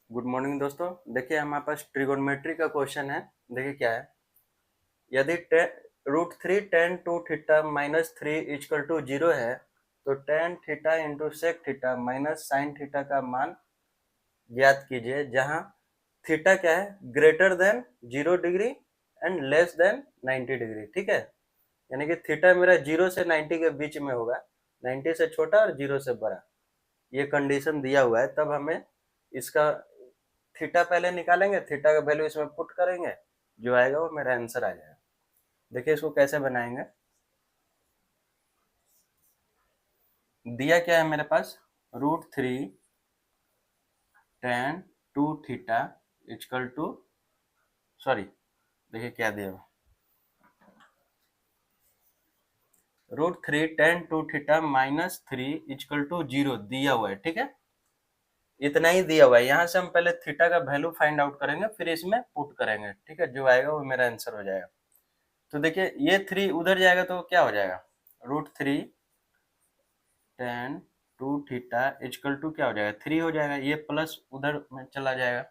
Good morning दोस्तों। देखिए हमारे पास ट्रिगोनोमेट्री का क्वेश्चन है। देखिए क्या है, यदि root three tan two theta minus three equal to zero है तो tan theta into sec theta minus sine theta का मान ज्ञात कीजिए, जहां थीटा क्या है, greater than 0 degree and less than 90 degree. ठीक है, यानी कि थीटा मेरा 0 से 90 के बीच में होगा, 90 से छोटा और 0 से बड़ा। ये कंडीशन दिया हुआ है, तब हमें इसका थीटा पहले निकालेंगे, थीटा का वैल्यू इसमें पुट करेंगे, जो आएगा वो मेरा आंसर आ जाएगा। देखिए इसको कैसे बनाएंगे। दिया क्या है मेरे पास, root three tan two theta equal to, sorry देखिए क्या दिया हुआ, root three tan two theta minus three equal to zero दिया हुआ है। ठीक है, इतना ही दिया हुआ है। यहाँ से हम पहले थीटा का वैल्यू फाइंड आउट करेंगे, फिर इसमें पुट करेंगे। ठीक है, जो आएगा वो मेरा आंसर हो जाएगा। तो देखिए ये थ्री उधर जाएगा तो क्या हो जाएगा, root three tan two theta equal to क्या हो जाएगा, थ्री हो जाएगा। ये प्लस उधर में चला जाएगा,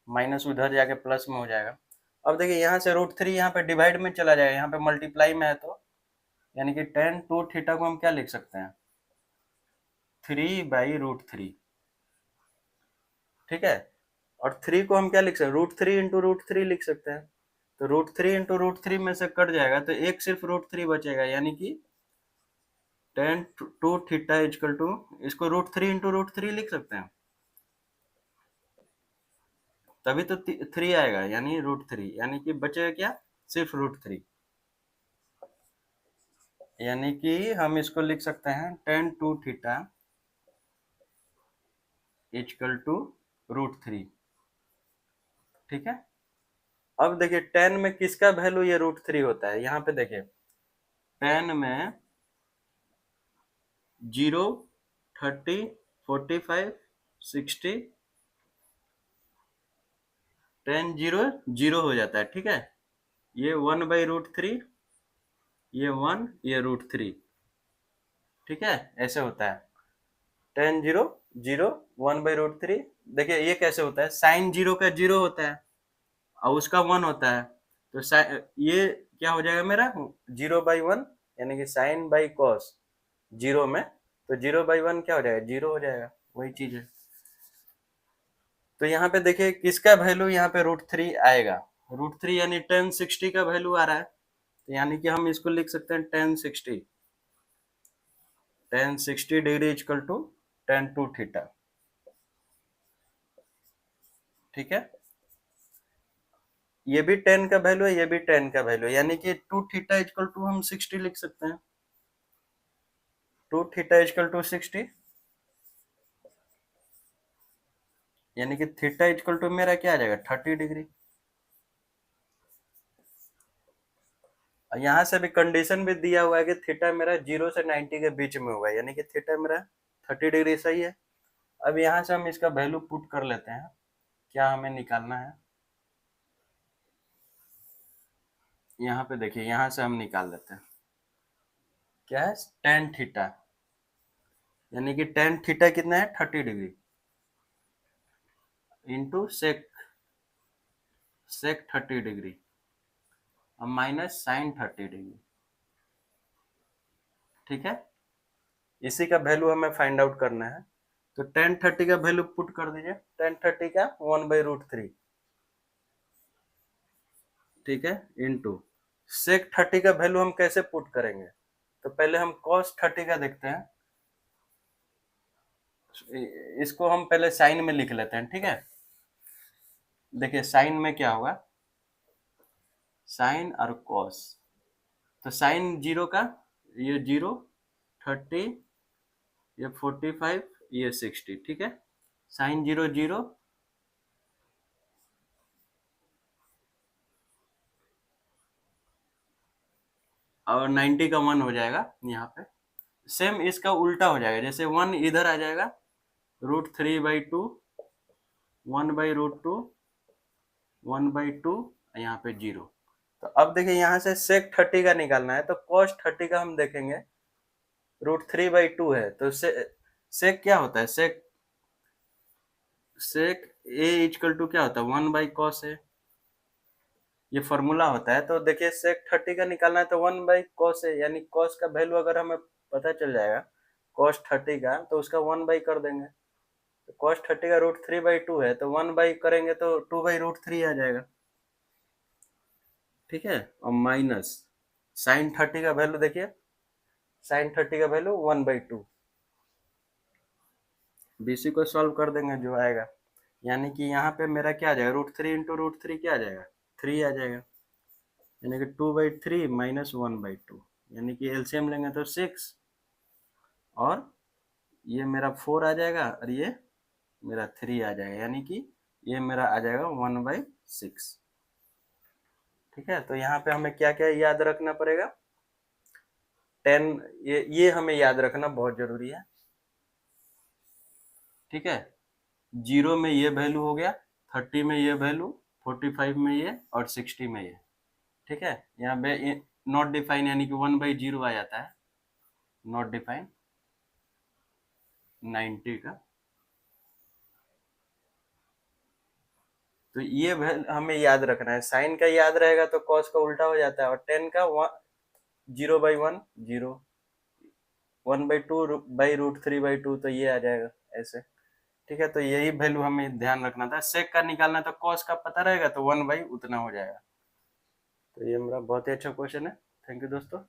माइनस उधर जाके प्लस में हो जाएगा। अब देखिए यहाँ से रूट थ्री यहाँ पे डिवाइड में चला जाएगा, यहाँ पे मल्टीप्लाई में है, तो यानी कि टेन टू थीटा को हम क्या लिख सकते हैं, थ्री बाई रूट थ्री। ठीक है, और थ्री को हम क्या लिख सकते हैं, root three into root three लिख सकते हैं। तो root three into root three में से कट जाएगा तो एक सिर्फ रूट थ्री बचेगा, यानी कि tan two theta equal to, इसको root three into root three लिख सकते हैं, तभी तो थ्री आएगा, यानी रूट थ्री, यानी कि बचेगा क्या, सिर्फ रूट थ्री। यानी कि हम इसको लिख सकते हैं tan two theta equal to root three. ठीक है, अब देखिए टेन में किसका वैल्यू ये रूट थ्री होता है, यहाँ पे देखिए टेन में जीरो, 30, 45, 60, टेन जीरो जीरो हो जाता है। ठीक है, ये वन बाई रूट थ्री, ये वन, ये रूट थ्री। ठीक है, ऐसे होता है, tan zero zero, one by root three. देखिए ये कैसे होता है, साइन जीरो का जीरो होता है और उसका वन होता है, तो ये क्या हो जाएगा मेरा, जीरो बाई वन, यानी कि साइन बाई कॉस जीरो में, तो जीरो बाई वन क्या हो जाएगा, जीरो हो जाएगा, वही चीज है। तो यहाँ पे देखिए किसका वैल्यू यहाँ पे रूट थ्री आएगा, रूट थ्री यानी टेन सिक्सटी का वैल्यू आ रहा है, तो यानी कि हम इसको लिख सकते हैं tan sixty, tan sixty degree equal to tan two theta. ठीक है, ये भी टेन का वैल्यू है, ये भी टेन का वैल्यू है, यानी कि टू थीटा इजकल टू हम 60 लिख सकते हैं, टू थीटा इजकल टू 60, यानी कि थीटा इजकल टू मेरा क्या आ जाएगा, 30 डिग्री। और यहाँ से भी कंडीशन भी दिया हुआ है कि थीटा मेरा 0 से 90 के बीच में होगा, यानी कि थीटा मेरा 30 डिग्री सही है। अब यहाँ से हम इसका वैल्यू पुट कर लेते हैं, क्या हमें निकालना है। यहाँ पे देखिए, यहाँ से हम निकाल लेते हैं, क्या है, टेन थीटा, यानी कि टेन थीटा कितना है, 30 डिग्री, इंटू सेक, सेक 30 डिग्री, और माइनस साइन 30 डिग्री। ठीक है, इसी का वैल्यू हमें फाइंड आउट करना है। तो टेन थर्टी का वैल्यू पुट कर दीजिए, टेन थर्टी का वन बाई रूट थ्री। ठीक है, इंटू सेक 30 का वैल्यू हम कैसे पुट करेंगे, तो पहले हम कॉस 30 का देखते हैं, इसको हम पहले साइन में लिख लेते हैं। ठीक है, देखिए साइन में क्या होगा, साइन और कॉस, तो साइन जीरो का, ये जीरो, 30, ये 45, ये 60। ठीक है, साइन जीरो जीरो, और 90 का वन हो जाएगा यहाँ पे। सेम इसका उल्टा हो जाएगा, जैसे वन इधर आ जाएगा, root three by two, one by root two, one by two, यहाँ पे जीरो। तो अब देखिए यहाँ से सेक 30 का निकालना है, तो कॉस 30 का हम देखेंगे, रूट थ्री बाई टू है, तो सेक क्या होता है, सेक सेक ए इक्वल टू क्या होता है 1/cos ए, ये फॉर्मूला होता है। तो देखिए सेक 30 का निकालना है तो 1/cos ए, यानी cos का वैल्यू अगर हमें पता चल जाएगा cos 30 का तो उसका 1 कर देंगे। तो cos 30 का √3/2 है तो 1 करेंगे तो 2/√3 आ जाएगा। ठीक है, और माइनस sin 30 का वैल्यू देखिए, sin 30 का वैल्यू 1/2। बीसी को सॉल्व कर देंगे जो आएगा, यानी कि यहाँ पे मेरा क्या आ जाएगा √3 इंटू √3 क्या आ जाएगा 3 आ जाएगा, यानी कि 2/3 माइनस 1/2, यानी कि एलसीएम लेंगे तो 6 और ये मेरा 4 आ जाएगा और ये मेरा 3 आ जाएगा, यानी कि ये मेरा आ जाएगा 1/6। ठीक है, तो यहाँ पे हमें क्या क्या याद रखना पड़ेगा, 10, ये हमें याद रखना बहुत जरूरी है। ठीक है, 0 में ये वैल्यू हो गया, 30 में ये वैल्यू, 45 में ये और 60 में ये। ठीक है, यहाँ पे नॉट डिफाइन यानी कि 1/0 आ जाता है, नॉट डिफाइन 90 का। तो ये हमें याद रखना है, साइन का याद रहेगा तो कॉस का उल्टा हो जाता है, और 10 का 0/1 0, 1/2/√3/2 तो ये आ जाएगा ऐसे। ठीक है, तो यही वैल्यू हमें ध्यान रखना था। सेक का निकालना तो कॉस का पता रहेगा तो 1/, उतना हो जाएगा। तो ये मेरा बहुत ही अच्छा क्वेश्चन है। थैंक यू दोस्तों।